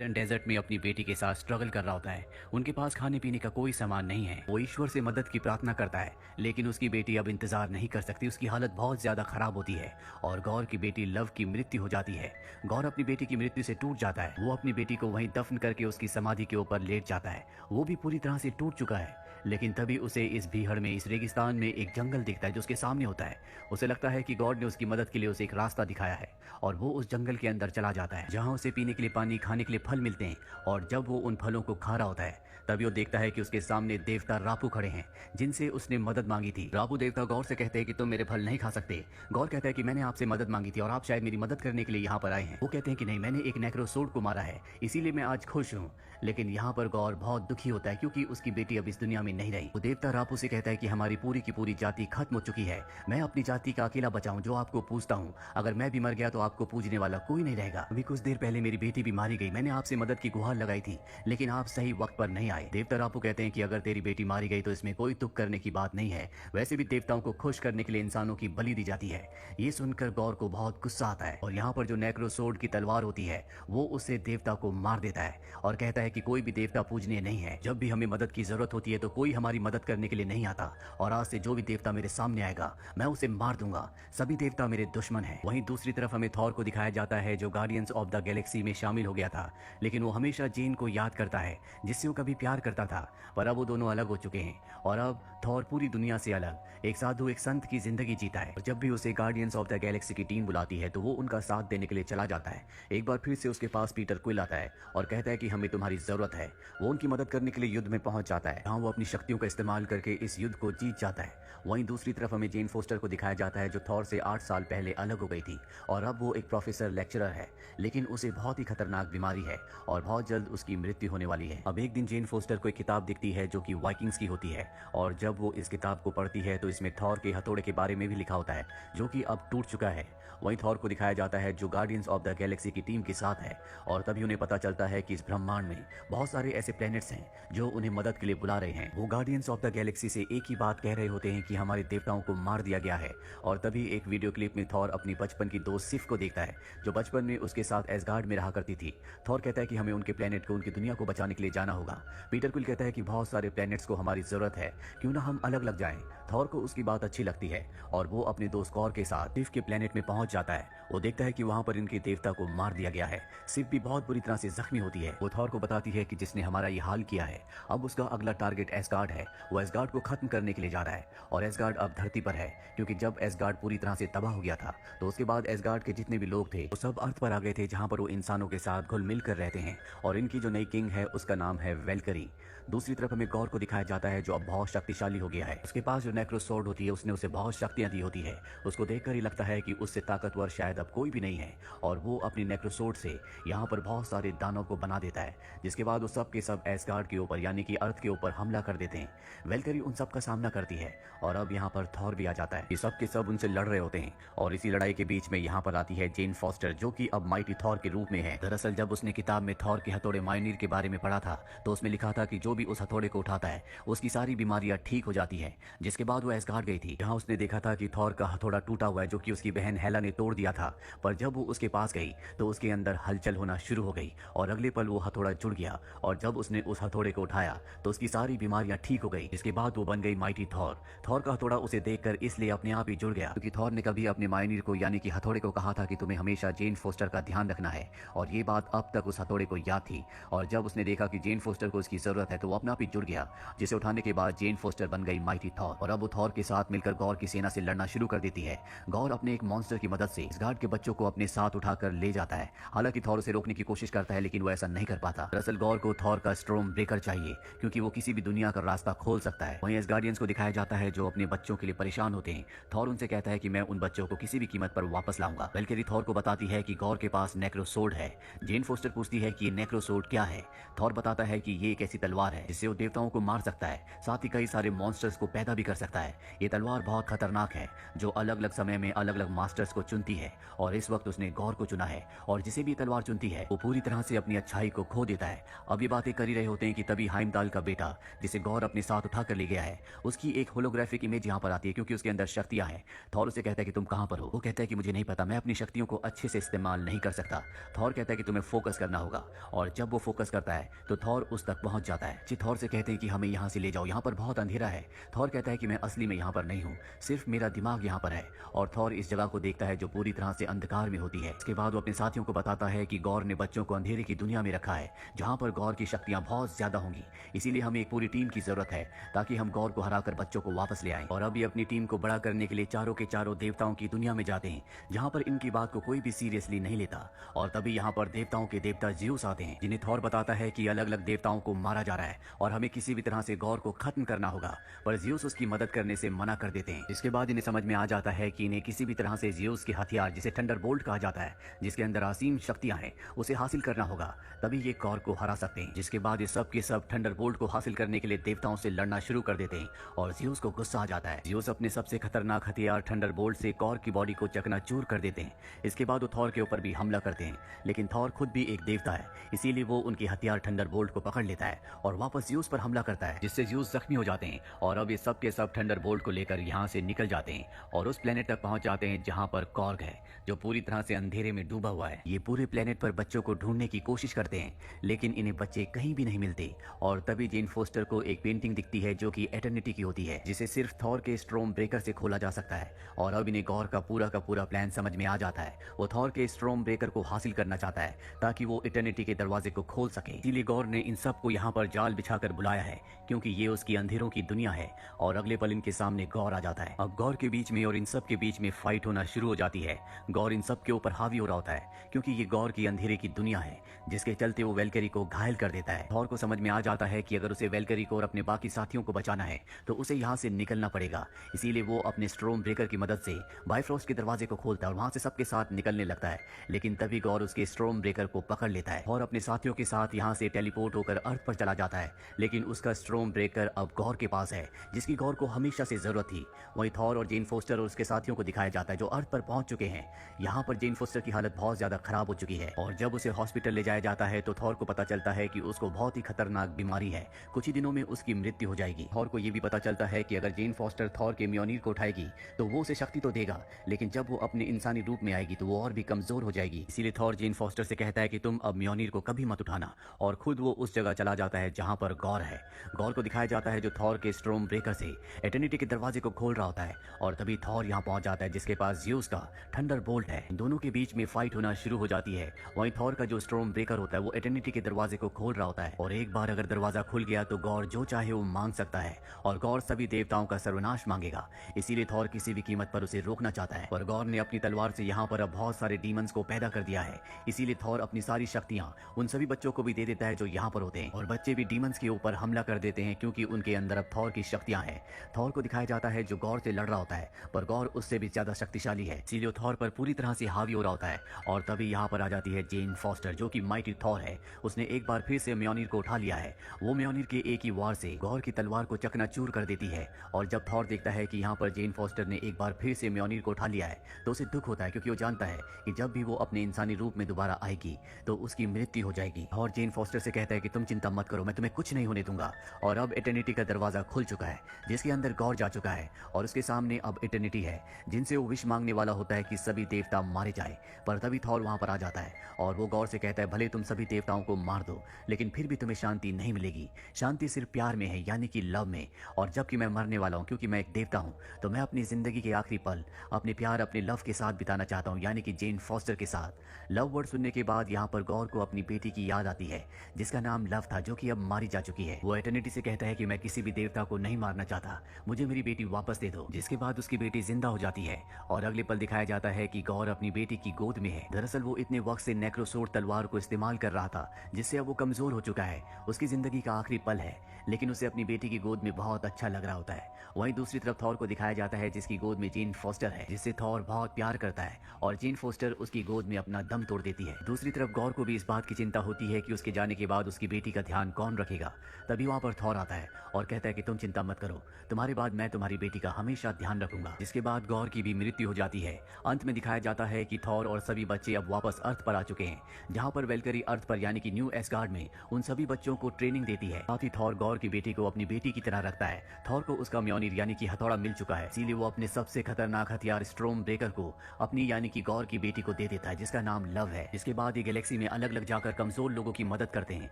एरन desert में अपनी बेटी के साथ स्ट्रगल कर रहा होता है। उनके पास खाने पीने का कोई सामान नहीं है। वो ईश्वर से मदद की प्रार्थना करता है, लेकिन उसकी बेटी अब इंतजार नहीं कर सकती। उसकी हालत बहुत ज्यादा खराब होती है और गौर की बेटी लव की मृत्यु हो जाती है। गौर अपनी बेटी की मृत्यु से टूट जाता है। वो अपनी बेटी को वहीं दफन करके उसकी समाधि के ऊपर लेट जाता है। वो भी पूरी तरह से टूट चुका है। लेकिन तभी उसे इस भीड़ में, इस रेगिस्तान में एक जंगल दिखता है जो उसके सामने होता है। उसे लगता है कि गॉड ने उसकी मदद के लिए उसे एक रास्ता दिखाया है और वो उस जंगल के अंदर चला जाता है, जहाँ उसे पीने के लिए पानी, खाने के लिए फल मिलते हैं। और जब वो उन फलों को खा रहा होता है, तभी वो देखता है कि उसके सामने देवता रापू खड़े हैं, जिनसे उसने मदद मांगी थी। रापू देवता गौर से कहते हैं कि तुम मेरे फल नहीं खा सकते। गौर कहता है कि मैंने आपसे मदद मांगी थी और आप शायद मेरी मदद करने के लिए यहाँ पर आए हैं। वो कहते हैं कि नहीं, मैंने एक नेक्रोसोड को मारा है, इसीलिए मैं आज खुश हूँ। लेकिन यहाँ पर गौर बहुत दुखी होता है क्योंकि उसकी बेटी अब इस दुनिया में नहीं रही। वो देवता रापू से कहता है कि हमारी पूरी की पूरी जाति खत्म हो चुकी है। मैं अपनी जाति का अकेला बचा हूँ जो आपको पूजता हूँ। अगर मैं भी मर गया तो आपको पूजने वाला कोई नहीं रहेगा। अभी कुछ देर पहले मेरी बेटी भी मारी गई। मैंने आपसे मदद की गुहार लगाई थी, लेकिन आप सही वक्त पर नहीं आए। देवता रापू कहते हैं कि अगर तेरी बेटी मारी गई तो इसमें कोई दुख करने की बात नहीं है। वैसे भी देवताओं को खुश करने के लिए इंसानों की बलि दी जाती है। ये सुनकर गौर को बहुत गुस्सा आता है और यहाँ पर जो नेक्रोसोड की तलवार होती है वो उससे देवता को मार देता है और कहता है कि कोई भी देवता पूजनीय नहीं है। जब भी हमें मदद की जरूरत होती है तो कोई हमारी मदद करने के लिए नहीं आता और आज से जो भी देवता मेरे सामने आएगा मैं उसे मार दूंगा। सभी देवता मेरे दुश्मन हैं। वहीं दूसरी तरफ हमें थॉर को दिखाया जाता है जो गार्डियंस ऑफ द गैलेक्सी में शामिल हो गया था, लेकिन वो हमेशा जेन को याद करता है जिससे वो कभी प्यार करता था। पर अब वो दोनों अलग हो चुके हैं और अब थॉर पूरी दुनिया से अलग एक साधु, एक संत की जिंदगी जीता है। और जब भी उसे गार्डियंस ऑफ द गैलेक्सी की टीम बुलाती है तो वो उनका साथ देने के लिए चला जाता है। एक बार फिर से उसके पास पीटर क्विल आता है और कहता है कि हमें तुम्हारी जरूरत है। वो उनकी मदद करने के लिए युद्ध में पहुंच जाता है, जहां वो अपनी शक्तियों का इस्तेमाल करके इस युद्ध को जीत जाता है। वहीं दूसरी तरफ हमें जेन फोस्टर को दिखाया जाता है जो थॉर से 8 साल पहले अलग हो गई थी और अब वो एक प्रोफेसर लेक्चरर है, लेकिन उसे बहुत ही खतरनाक बीमारी है और बहुत जल्द उसकी मृत्यु होने वाली है। अब एक दिन जेन फोस्टर को एक किताब दिखती है जो कि वाइकिंग्स की होती है और जब वो इस किताब को पढ़ती है तो इसमें थॉर के हथौड़े के बारे में भी लिखा होता है जो कि अब टूट चुका है। वहीं थॉर को दिखाया जाता है जो गार्डियंस ऑफ द गैलेक्सी की टीम के साथ है और तभी उन्हें पता चलता है कि इस ब्रह्मांड में बहुत सारे ऐसे प्लैनेट्स हैं जो उन्हें मदद के लिए बुला रहे हैं। वो गार्डियंस ऑफ द गैलेक्सी से एक ही बात कह रहे होते हैं कि हमारे देवताओं को मार दिया गया है। और तभी एक वीडियो क्लिप में थॉर अपनी बचपन की दोस्त सिफ को देखता है जो बचपन में उसके साथ एसगार्ड में रहा करती थी। थॉर कहता है कि हमें उनके प्लैनेट को, उनकी दुनिया को बचाने के लिए जाना होगा। पीटर क्विल कहता है कि बहुत सारे प्लैनेट्स को हमारी जरूरत है, क्यों ना हम अलग लग जाएं। थॉर को उसकी बात अच्छी लगती है और वो अपने दोस्त कॉर के साथ सिफ के प्लैनेट में पहुंच जाता है। वो देखता है कि वहां पर इनके देवता को मार दिया गया है। सिफ भी बहुत बुरी तरह से जख्मी होती है। वो थॉर को बताती है कि जिसने हमारा ये हाल किया है अब उसका अगला टारगेट एसगार्ड है। वो एसगार्ड को खत्म करने के लिए जा रहा है और एसगार्ड अब धरती पर है, क्योंकि जब एसगार्ड पूरी तरह से तबाह हो गया था तो उसके बाद एसगार्ड के जितने भी लोग थे वो सब अर्थ पर आ गए थे, जहां पर वो इंसानों के साथ घुल मिल कर रहते हैं। और इनकी जो नई किंग है उसका नाम है वेलकरी। दूसरी तरफ हमें गौर को दिखाया जाता है जो अब बहुत शक्तिशाली हो गया है। उसके पास जो नेक्रोसोर्ड होती है उसने उसे बहुत शक्तियां दी होती है। उसको देखकर ही लगता है कि उससे ताकतवर शायद अब कोई भी नहीं है और वो अपनी नेक्रोसोर्ड से यहाँ पर बहुत सारे दानव को बना देता है, जिसके बाद वो सब के सब एसगार्ड के ऊपर यानी कि अर्थ के ऊपर हमला कर देते हैं। वेलकरी उन सब का सामना करती है और अब यहाँ पर थॉर भी आ जाता है। ये सब के सब उनसे लड़ रहे होते हैं और इसी लड़ाई के बीच में यहाँ पर आती है जेन फोस्टर जो कि अब माइटी थॉर के रूप में है। दरअसल जब उसने किताब में थॉर के हथौड़े मायनीर के बारे में पढ़ा था तो उसमें लिखा था कि जो भी उस हथौड़े को उठाता है उसकी सारी बीमारियां ठीक हो जाती है। जिसके बाद वो एसगार्ड गई थी, जहां उसने देखा था कि थॉर का हथौड़ा टूटा हुआ है जो कि उसकी बहन हेला ने तोड़ दिया था। पर जब वो उसके पास गई तो उसके अंदर हलचल होना शुरू हो गई और अगले पल वो हथौड़ा जुड़ गया और जब उसने उस हथौड़े को उठाया तो उसकी सारी बीमारियां ठीक हो गई। इसके बाद वो बन गई माइटी थॉर। थॉर का हथौड़ा उसे देखकर इसलिए अपने आप ही जुड़ गया क्योंकि थॉर ने कभी अपने मायनीर को यानी कि हथौड़े को कहा था कि तुम्हें हमेशा जेन फोस्टर का ध्यान रखना है और ये बात अब तक उस हथौड़े को याद थी। और जब उसने देखा कि जेन फोस्टर को उसकी जरूरत है तो वो अपने आप ही जुड़ गया, जिसे उठाने के बाद जेन फोस्टर बन गई माइटी थॉर और अब वो थॉर के साथ मिलकर गौर की सेना से लड़ना शुरू कर देती है। गौर अपने एक मॉन्स्टर की मदद से एसगार्ड के बच्चों को अपने साथ उठाकर ले जाता है। हालांकि थॉर उसे रोकने की कोशिश करता है लेकिन वो ऐसा नहीं कर पाता। दरअसल गौर को थॉर का स्ट्रॉम ब्रेकर चाहिए क्योंकि वो किसी भी दुनिया का रास्ता खोल सकता है। वहीं एसगार्डियंस को दिखाया जाता है जो अपने बच्चों के लिए परेशान होते हैं। थॉर उनसे कहता है कि मैं उन बच्चों को किसी भी कीमत पर वापस लाऊंगा। वेलकरी थॉर को बताती है कि गौर के पास नेक्रोसोर्ड है। जेन फोस्टर पूछती है कि ये नेक्रोसोर्ड क्या है। थॉर बताता है कि ये एक ऐसी तलवार है जिससे वो देवताओं को मार सकता है, साथ ही कई सारे मॉन्स्टर्स को पैदा भी कर सकता है। ये तलवार बहुत खतरनाक है जो अलग अलग समय में अलग अलग मास्टर्स को चुनती है और इस वक्त उसने गौर को चुना है और जिसे भी तलवार चुनती है वो पूरी तरह से अपनी अच्छाई को खो देता है। अब ये बातें कर ही रहे होते हैं कि तभी हाइमदाल का बेटा जिसे गौर अपने साथ उठा कर ले गया है उसकी एक होलोग्राफिक इमेज यहाँ पर आती है क्योंकि उसके अंदर शक्तियां हैं। थॉर उसे कहता है कि तुम कहां पर हो। वो कहता है कि मुझे नहीं पता, मैं अपनी शक्तियों को अच्छे से इस्तेमाल नहीं कर सकता। थॉर कहता है कि तुम्हें फोकस करना होगा। और जब वो फोकस करता है तो थॉर उस तक पहुंच जाता है। जी थॉर से कहते हैं कि हमें यहाँ से ले जाओ, यहाँ पर बहुत अंधेरा है। थॉर कहता है कि मैं असली में यहाँ पर नहीं हूँ, सिर्फ मेरा दिमाग यहाँ पर है। और थॉर इस जगह को देखता है जो पूरी तरह से अंधकार में होती है। इसके बाद वो अपने साथियों को बताता है कि गौर ने बच्चों को अंधेरे की दुनिया में रखा है जहाँ पर गौर की शक्तियाँ बहुत ज्यादा होंगी। इसीलिए हमें एक पूरी टीम की जरूरत है ताकि हम गौर को हराकर बच्चों को वापस ले आएं। और अभी अपनी टीम को बड़ा करने के लिए चारों के चारों देवताओं की दुनिया में जाते हैं जहाँ पर इनकी बात को कोई भी सीरियसली नहीं लेता। और तभी यहाँ पर देवताओं के देवता ज़्यूस आते हैं जिन्हें थॉर बताता है कि अलग अलग देवताओं को मारा जा रहा है और हमें किसी भी तरह से गौर को खत्म करना होगा। पर ज़्यूस उसकी मदद करने से मना कर देते हैं। इसके बाद इन्हें समझ में आ जाता है कि इन्हें किसी भी तरह से ज़्यूस के हथियार जिसे थंडरबोल्ट कहा जाता है, जिसके अंदर असीम शक्तियां हैं, उसे हासिल करना होगा, तभी ये गौर को हरा सकते हैं। जिसके बाद ये सब के सब थंडरबोल्ट को हासिल करने के लिए देवताओं से लड़ना शुरू कर देते हैं और ज़्यूस को गुस्सा आ जाता है। ज़्यूस अपने सबसे खतरनाक हथियार थंडरबोल्ट से गौर की बॉडी को चकनाचूर कर देते हैं। इसके बाद वो थॉर के ऊपर भी हमला करते हैं, लेकिन थॉर खुद भी एक देवता है, इसीलिए वो उनके हथियार थंडरबोल्ट को पकड़ लेता है और वापस ज़्यूस पर हमला करता है, जिससे ज़्यूस जख्मी हो जाते हैं। और अब ये सब के सब थंडरबोल्ट को लेकर यहाँ से निकल जाते हैं और उस प्लेनेट तक पहुंच जाते हैं जहाँ पर कॉर्ग है, जो पूरी तरह से अंधेरे में डूबा हुआ है। ये पूरे प्लेनेट पर बच्चों को ढूंढने की कोशिश करते हैं, लेकिन इन्हें बच्चे कहीं भी नहीं मिलते। और तभी जेन फोस्टर को एक पेंटिंग दिखती है जो कि एटर्निटी की होती है, जिसे सिर्फ थॉर के स्ट्रोम ब्रेकर से खोला जा सकता है। और अब इन्हें गौर का पूरा प्लान समझ में आ जाता है। वो थॉर के स्ट्रोम ब्रेकर को हासिल करना चाहता है ताकि वो इटर्निटी के दरवाजे को खोल सके। इसीलिए गौर ने इन सबको यहाँ पर जाल बिछाकर बुलाया है, क्योंकि ये उसकी अंधेरों की दुनिया है। और अगले पल इनके सामने गौर आ जाता है। अब गौर के बीच में और इन सब के बीच में फाइट होना शुरू हो जाती है। गौर इन सब के ऊपर हावी हो रहा होता है, क्योंकि ये गौर की अंधेरे की दुनिया है, जिसके चलते वो वेलकरी को घायल कर देता है। थॉर को समझ में आ जाता है कि अगर उसे वेलकरी को और अपने बाकी साथियों को बचाना है तो उसे यहाँ से निकलना पड़ेगा। इसीलिए वो अपने स्ट्रोम ब्रेकर की मदद से बाइफ्रोस्ट के दरवाजे को खोलता है और वहां से सबके साथ निकलने लगता है। लेकिन तभी गौर उसके स्ट्रोम ब्रेकर को पकड़ लेता है और अपने साथियों के साथ यहाँ से टेलीपोर्ट होकर अर्थ पर चला जाता है। लेकिन उसका स्ट्रोम ब्रेकर अब गौर के पास है, जिसकी गौर को हमेशा से जरूरत थी। वहीं थॉर और जेन फोस्टर और उसके साथियों को दिखाया जाता है जो अर्थ पर पहुंच चुके हैं। यहाँ पर जेन फोस्टर की हालत बहुत ज्यादा खराब हो चुकी है और जब उसे हॉस्पिटल ले जाया जाता है तो थॉर को पता चलता है कि उसको बहुत ही खतरनाक बीमारी है, कुछ ही दिनों में उसकी मृत्यु हो जाएगी। थॉर को ये भी पता चलता है कि अगर जेन फोस्टर थॉर के म्योनीर को उठाएगी तो वो उसे शक्ति तो देगा, लेकिन जब वो अपने इंसानी रूप में आएगी तो वो और भी कमजोर हो जाएगी। इसीलिए थॉर जेन फोस्टर से कहता है कि तुम अब म्योनीर को कभी मत उठाना, और खुद वो उस जगह चला जाता है जहाँ पर गौर है। गौर को दिखाया जाता है जो थॉर के स्ट्रोम ब्रेकर से एटर्निटी के दरवाजे को खोल रहा होता है। और तभी थॉर यहाँ पहुंच जाता है जिसके पास ज़्यूस का थंडरबोल्ट है। दोनों के बीच में फाइट होना शुरू हो जाती है। वहीं थॉर का जो स्ट्रोम ब्रेकर होता है वो एटर्निटी के दरवाजे को खोल रहा होता है, और एक बार अगर दरवाजा खुल गया तो गौर जो चाहे वो मांग सकता है, और गौर सभी देवताओं का सर्वनाश मांगेगा। इसीलिए थॉर किसी भी कीमत पर उसे रोकना चाहता है। और गौर ने अपनी तलवार से यहाँ पर अब बहुत सारे डीमंस को पैदा कर दिया है। इसीलिए थॉर अपनी सारी शक्तियां उन सभी बच्चों को भी दे देता है जो यहाँ पर होते हैं, और बच्चे भी डीमंस के ऊपर हमला कर देते हैं क्योंकि उनके अंदर अब थॉर की शक्तियां हैं। थॉर को दिखाया जाता है जो गौर से लड़ रहा होता है, पर गौर उससे भी ज्यादा शक्तिशाली है, इसीलिए थॉर पर पूरी तरह से हावी हो रहा होता है। और तभी यहाँ पर आ जाती है जेन फोस्टर जो कि माइटी थॉर है। उसने एक बार फिर से म्योनीर को उठा लिया है। वो म्योनीर के एक ही वार से गौर की तलवार को चकनाचूर कर देती है। और जब थॉर देखता है कि यहाँ पर जेन फोस्टर ने एक बार फिर से म्योनीर को उठा लिया है तो उसे दुख होता है, क्योंकि वो जानता है कि जब भी वो अपने इंसानी रूप में दोबारा आएगी तो उसकी मृत्यु हो जाएगी। और जेन फोस्टर से कहता है कि तुम चिंता मत करो, मैं तुम्हें कुछ नहीं होने दूंगा। और अब इटर्निटी का दरवाजा खुल चुका है जिसके अंदर गौर जा चुका है, और उसके सामने अब इटर्निटी है जिनसे वो विश मांगने वाला होता है कि सभी देवता मारे जाए। पर तभी थॉर वहां पर आ जाता है और वो गौर से कहता है भले तुम सभी देवताओं को मार दो, लेकिन फिर भी तुम्हें शांति नहीं मिलेगी। शांति सिर्फ प्यार में है, यानी कि लव में। और जबकि मैं मरने वाला हूँ क्योंकि मैं एक देवता हूँ, तो मैं अपनी जिंदगी के आखिरी पल अपने प्यार अपने लव के साथ बिताना चाहता हूँ, यानी कि जेन फोस्टर के साथ। लव वर्ड सुनने के बाद यहाँ पर गौर को अपनी बेटी की याद आती है जिसका नाम लव था, जो कि अब मारी जा चुकी है। वो एटर्निटी से कहता है कि मैं किसी भी देवता को नहीं मारना चाहता, मुझे मेरी बेटी वापस दे दो। जिसके बाद उसकी बेटी जिंदा हो जाती है और अगले पल दिखाया जाता है कि गौर अपनी बेटी की गोद में है। दरअसल वो इतने वक्त से नेक्रोसोर्ड तलवार को इस्तेमाल कर रहा था जिससे अब वो कमजोर हो चुका है। उसकी जिंदगी का आखिरी पल है, लेकिन उसे अपनी बेटी की गोद में बहुत अच्छा लग रहा होता है। वहीं दूसरी तरफ थॉर को दिखाया जाता है जिसकी गोद में जेन फोस्टर है, जिससे थॉर बहुत प्यार करता है, और जेन फोस्टर उसकी गोद में अपना दम तोड़ देती है। दूसरी तरफ गौर को भी इस बात की चिंता होती है कि उसके जाने के बाद उसकी बेटी का ध्यान कौन रखेगा। तभी वहां पर थॉर आता है और कहता है कि तुम चिंता मत करो, तुम्हारे बाद मैं तुम्हारी बेटी का हमेशा ध्यान रखूंगा। जिसके बाद गौर की भी मृत्यु हो जाती है। अंत में दिखाया जाता है कि थॉर और सभी बच्चे अब वापस अर्थ पर आ चुके हैं, जहाँ पर वेलकरी अर्थ पर यानी कि न्यू एस्गार्ड में उन सभी बच्चों को ट्रेनिंग देती है। साथ ही थॉर गौर की बेटी को अपनी बेटी की तरह रखता है। थॉर को उसका म्योनीर यानी कि हथौड़ा मिल चुका है, इसीलिए वो अपने सबसे खतरनाक हथियार स्ट्रोम ब्रेकर को अपनी यानी कि गौर की बेटी को दे देता है जिसका नाम लव है। इसके बाद ये गैलेक्सी गैलेक्सी में अलग अलग जाकर कमजोर लोगों की मदद करते हैं,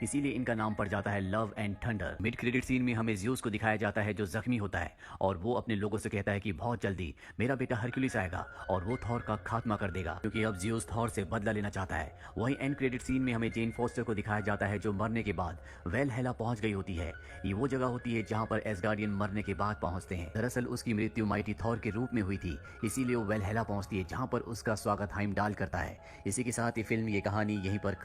इसीलिए इनका नाम पड़ जाता है love and thunder. Mid credit scene में हमें ज़्यूस को दिखाया जाता है जो जख्मी होता है और वो अपने लोगों से कहता है कि बहुत जल्दी मेरा बेटा हरक्यूलिस आएगा और वो थॉर का खात्मा कर देगा, क्योंकि अब ज़्यूस थॉर से बदला लेना चाहता है। वहीं एंड क्रेडिट सीन में हमें जेन फोस्टर को दिखाया जाता है जो मरने के बाद वेलहेला पहुंच गई होती है। ये वो जगह होती है जहां पर एसगार्डियन मरने के बाद पहुंचते हैं। दरअसल उसकी मृत्यु माइटी थॉर के रूप में हुई थी, इसीलिए वो वेलहेला पहुंचती है जहां पर उसका स्वागत हाइमडाल करता है। इसी के साथ ये फिल्म, ये कहानी यहीं पर